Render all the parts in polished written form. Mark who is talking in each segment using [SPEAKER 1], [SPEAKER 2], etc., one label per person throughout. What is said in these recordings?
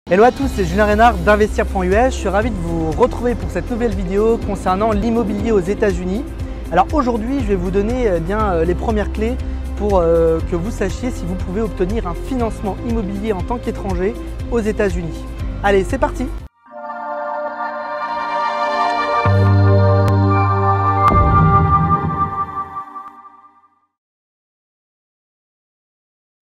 [SPEAKER 1] Hello à tous, c'est Julien Reynard d'Investir.us. Je suis ravi de vous retrouver pour cette nouvelle vidéo concernant l'immobilier aux États-Unis. Alors aujourd'hui, je vais vous donner les premières clés pour que vous sachiez si vous pouvez obtenir un financement immobilier en tant qu'étranger aux États-Unis. Allez, c'est parti!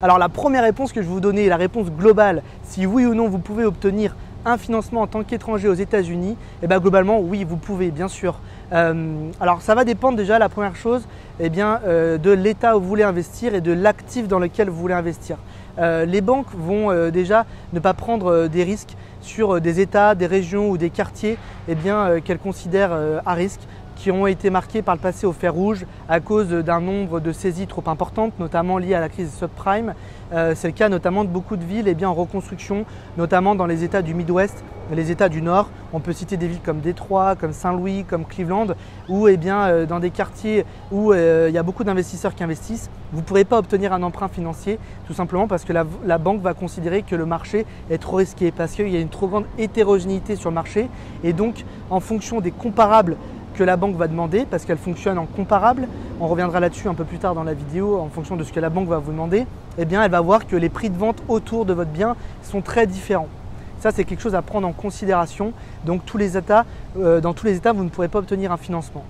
[SPEAKER 1] Alors la première réponse que je vais vous donner, la réponse globale, si oui ou non vous pouvez obtenir un financement en tant qu'étranger aux États-Unis, et bien globalement oui, vous pouvez bien sûr. Alors ça va dépendre déjà, la première chose, de l'État où vous voulez investir et de l'actif dans lequel vous voulez investir. Les banques vont déjà ne pas prendre des risques sur des États, des régions ou des quartiers qu'elles considèrent à risque, qui ont été marqués par le passé au fer rouge à cause d'un nombre de saisies trop importantes, notamment liées à la crise subprime. C'est le cas notamment de beaucoup de villes en reconstruction, notamment dans les États du Midwest, les États du Nord. On peut citer des villes comme Détroit, comme Saint-Louis, comme Cleveland, où dans des quartiers où il y a beaucoup d'investisseurs qui investissent, vous ne pourrez pas obtenir un emprunt financier, tout simplement parce que la banque va considérer que le marché est trop risqué, parce qu'il y a une trop grande hétérogénéité sur le marché. Et donc, en fonction des comparables que la banque va demander, parce qu'elle fonctionne en comparable, on reviendra là-dessus un peu plus tard dans la vidéo, en fonction de ce que la banque va vous demander, elle va voir que les prix de vente autour de votre bien sont très différents. Ça, c'est quelque chose à prendre en considération. Donc dans tous les États, vous ne pourrez pas obtenir un financement.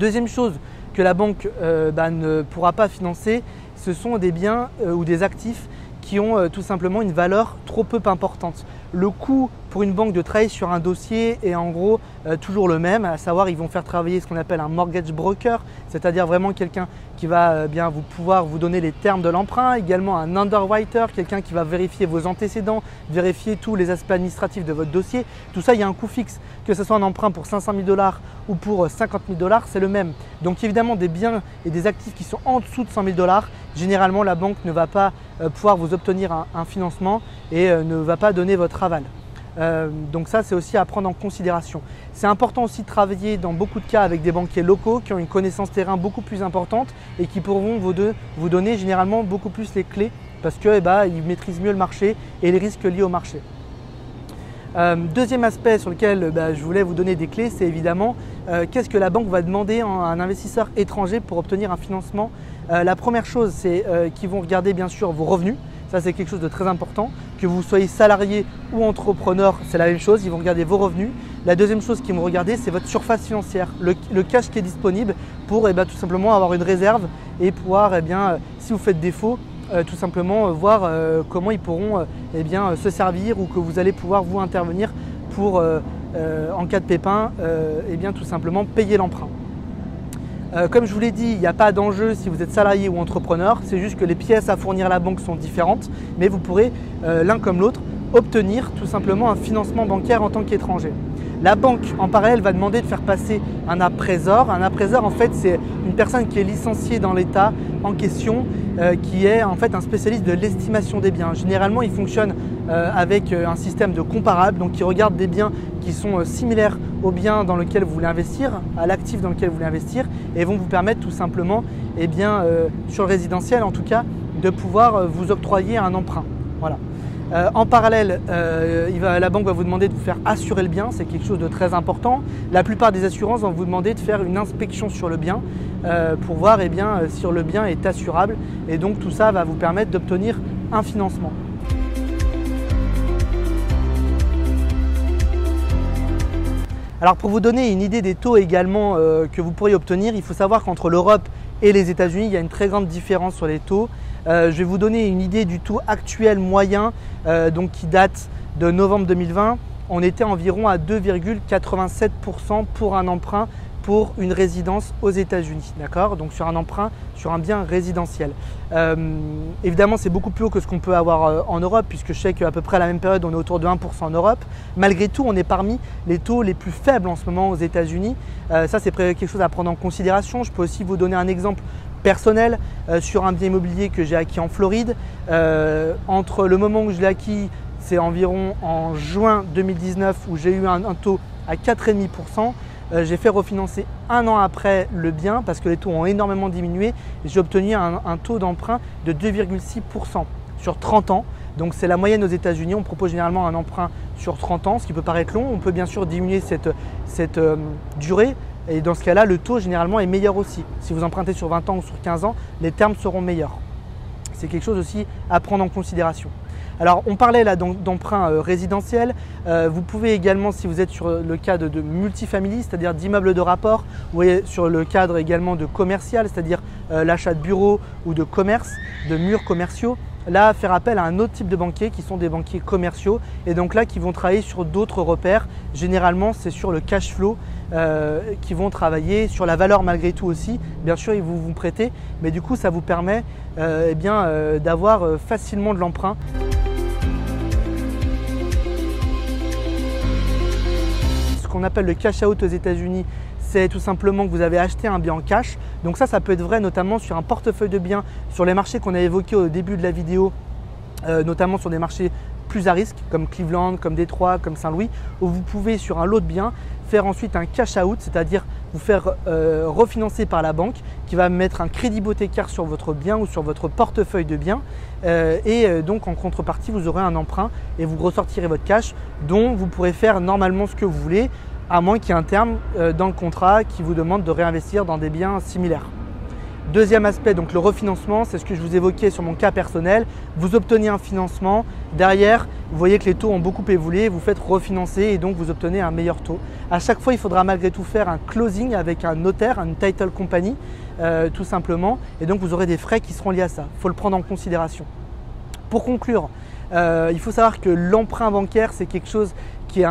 [SPEAKER 1] Deuxième chose que la banque ne pourra pas financer, ce sont des biens ou des actifs qui ont tout simplement une valeur trop peu importante. Le coût pour une banque de travailler sur un dossier est en gros toujours le même, à savoir ils vont faire travailler ce qu'on appelle un mortgage broker, c'est-à-dire vraiment quelqu'un qui va pouvoir vous donner les termes de l'emprunt, également un underwriter, quelqu'un qui va vérifier vos antécédents, vérifier tous les aspects administratifs de votre dossier. Tout ça, il y a un coût fixe, que ce soit un emprunt pour 500 000 $ ou pour 50 000 $, c'est le même. Donc évidemment, des biens et des actifs qui sont en dessous de 100 000 $, généralement la banque ne va pas pouvoir vous obtenir un financement et ne va pas donner votre aval. Donc ça, c'est aussi à prendre en considération. C'est important aussi de travailler dans beaucoup de cas avec des banquiers locaux qui ont une connaissance terrain beaucoup plus importante et qui pourront vous donner généralement beaucoup plus les clés parce qu'ils maîtrisent mieux le marché et les risques liés au marché. Deuxième aspect sur lequel je voulais vous donner des clés, c'est évidemment qu'est-ce que la banque va demander à un investisseur étranger pour obtenir un financement. La première chose, c'est qu'ils vont regarder bien sûr vos revenus. Ça, c'est quelque chose de très important. Que vous soyez salarié ou entrepreneur, c'est la même chose. Ils vont regarder vos revenus. La deuxième chose qu'ils vont regarder, c'est votre surface financière, le cash qui est disponible pour tout simplement avoir une réserve et pouvoir, si vous faites défaut, tout simplement voir comment ils pourront se servir ou que vous allez pouvoir vous intervenir pour, en cas de pépin, tout simplement payer l'emprunt. Comme je vous l'ai dit, il n'y a pas d'enjeu si vous êtes salarié ou entrepreneur, c'est juste que les pièces à fournir à la banque sont différentes, mais vous pourrez, l'un comme l'autre, obtenir tout simplement un financement bancaire en tant qu'étranger. La banque, en parallèle, va demander de faire passer un appraiseur. Un appraiseur, en fait, c'est une personne qui est licenciée dans l'État en question, qui est en fait un spécialiste de l'estimation des biens. Généralement, il fonctionne avec un système de comparable, donc il regarde des biens qui sont similaires au bien dans lequel vous voulez investir, à l'actif dans lequel vous voulez investir, et vont vous permettre tout simplement, sur le résidentiel en tout cas, de pouvoir vous octroyer un emprunt. Voilà. En parallèle, la banque va vous demander de vous faire assurer le bien, c'est quelque chose de très important. La plupart des assurances vont vous demander de faire une inspection sur le bien pour voir si le bien est assurable, et donc tout ça va vous permettre d'obtenir un financement. Alors pour vous donner une idée des taux également que vous pourriez obtenir, il faut savoir qu'entre l'Europe et les États-Unis, il y a une très grande différence sur les taux. Je vais vous donner une idée du taux actuel moyen qui date de novembre 2020. On était environ à 2,87% pour un emprunt pour une résidence aux États-Unis, d'accord? Donc sur un emprunt sur un bien résidentiel. Évidemment, c'est beaucoup plus haut que ce qu'on peut avoir en Europe, puisque je sais qu'à peu près à la même période, on est autour de 1% en Europe. Malgré tout, on est parmi les taux les plus faibles en ce moment aux États-Unis. Ça, c'est quelque chose à prendre en considération. Je peux aussi vous donner un exemple personnel sur un bien immobilier que j'ai acquis en Floride. Entre le moment où je l'ai acquis, c'est environ en juin 2019 où j'ai eu un taux à 4,5%. J'ai fait refinancer un an après le bien parce que les taux ont énormément diminué. J'ai obtenu un taux d'emprunt de 2,6% sur 30 ans. Donc c'est la moyenne aux États-Unis. On propose généralement un emprunt sur 30 ans, ce qui peut paraître long. On peut bien sûr diminuer cette durée. Et dans ce cas-là, le taux généralement est meilleur aussi. Si vous empruntez sur 20 ans ou sur 15 ans, les termes seront meilleurs. C'est quelque chose aussi à prendre en considération. Alors on parlait là d'emprunt résidentiel. Vous pouvez également, si vous êtes sur le cadre de multifamily, c'est-à-dire d'immeubles de rapport, vous voyez sur le cadre également de commercial, c'est-à-dire l'achat de bureaux ou de commerce, de murs commerciaux, là faire appel à un autre type de banquiers qui sont des banquiers commerciaux et donc là qui vont travailler sur d'autres repères. Généralement c'est sur le cash flow qui vont travailler sur la valeur malgré tout aussi. Bien sûr ils vous prêter, mais du coup ça vous permet d'avoir facilement de l'emprunt. Ce qu'on appelle le cash out aux États-Unis, c'est tout simplement que vous avez acheté un bien en cash. Donc ça peut être vrai notamment sur un portefeuille de biens, sur les marchés qu'on a évoqués au début de la vidéo, notamment sur des marchés plus à risque comme Cleveland, comme Détroit, comme Saint-Louis, où vous pouvez sur un lot de biens faire ensuite un cash out, c'est-à-dire vous faire refinancer par la banque qui va mettre un crédit hypothécaire sur votre bien ou sur votre portefeuille de biens et donc en contrepartie vous aurez un emprunt et vous ressortirez votre cash dont vous pourrez faire normalement ce que vous voulez, à moins qu'il y ait un terme dans le contrat qui vous demande de réinvestir dans des biens similaires. Deuxième aspect, donc le refinancement, c'est ce que je vous évoquais sur mon cas personnel. Vous obtenez un financement, derrière, vous voyez que les taux ont beaucoup évolué, vous faites refinancer et donc vous obtenez un meilleur taux. À chaque fois, il faudra malgré tout faire un closing avec un notaire, une title company, tout simplement, et donc vous aurez des frais qui seront liés à ça. Il faut le prendre en considération. Pour conclure, il faut savoir que l'emprunt bancaire, c'est quelque chose qui est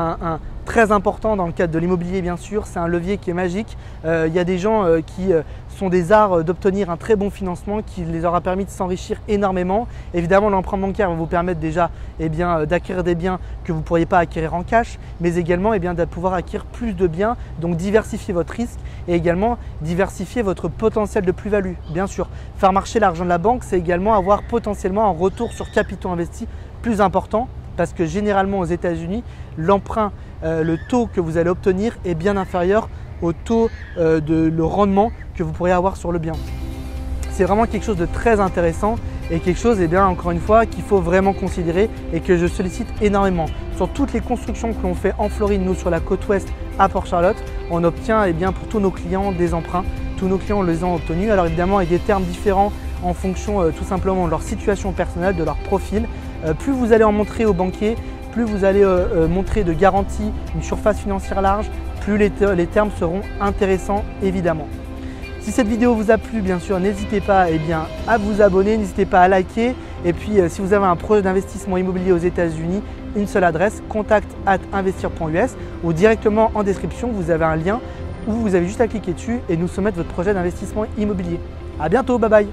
[SPEAKER 1] très important dans le cadre de l'immobilier bien sûr, c'est un levier qui est magique. Il y a des gens qui sont des arts d'obtenir un très bon financement qui les aura permis de s'enrichir énormément. Évidemment l'emprunt bancaire va vous permettre déjà d'acquérir des biens que vous ne pourriez pas acquérir en cash, mais également de pouvoir acquérir plus de biens, donc diversifier votre risque et également diversifier votre potentiel de plus-value. Bien sûr, faire marcher l'argent de la banque, c'est également avoir potentiellement un retour sur capitaux investis plus important. Parce que généralement aux États-Unis, l'emprunt, le taux que vous allez obtenir est bien inférieur au taux le rendement que vous pourriez avoir sur le bien. C'est vraiment quelque chose de très intéressant et quelque chose, encore une fois, qu'il faut vraiment considérer et que je sollicite énormément. Sur toutes les constructions que l'on fait en Floride, nous sur la côte ouest à Port-Charlotte, on obtient pour tous nos clients des emprunts. Tous nos clients les ont obtenus. Alors évidemment avec des termes différents en fonction tout simplement de leur situation personnelle, de leur profil. Plus vous allez en montrer aux banquiers, plus vous allez montrer de garantie, une surface financière large, plus les termes seront intéressants évidemment. Si cette vidéo vous a plu, bien sûr, n'hésitez pas à vous abonner, n'hésitez pas à liker. Et puis si vous avez un projet d'investissement immobilier aux États-Unis, une seule adresse, contact@investir.us ou directement en description, vous avez un lien où vous avez juste à cliquer dessus et nous soumettre votre projet d'investissement immobilier. À bientôt, bye bye.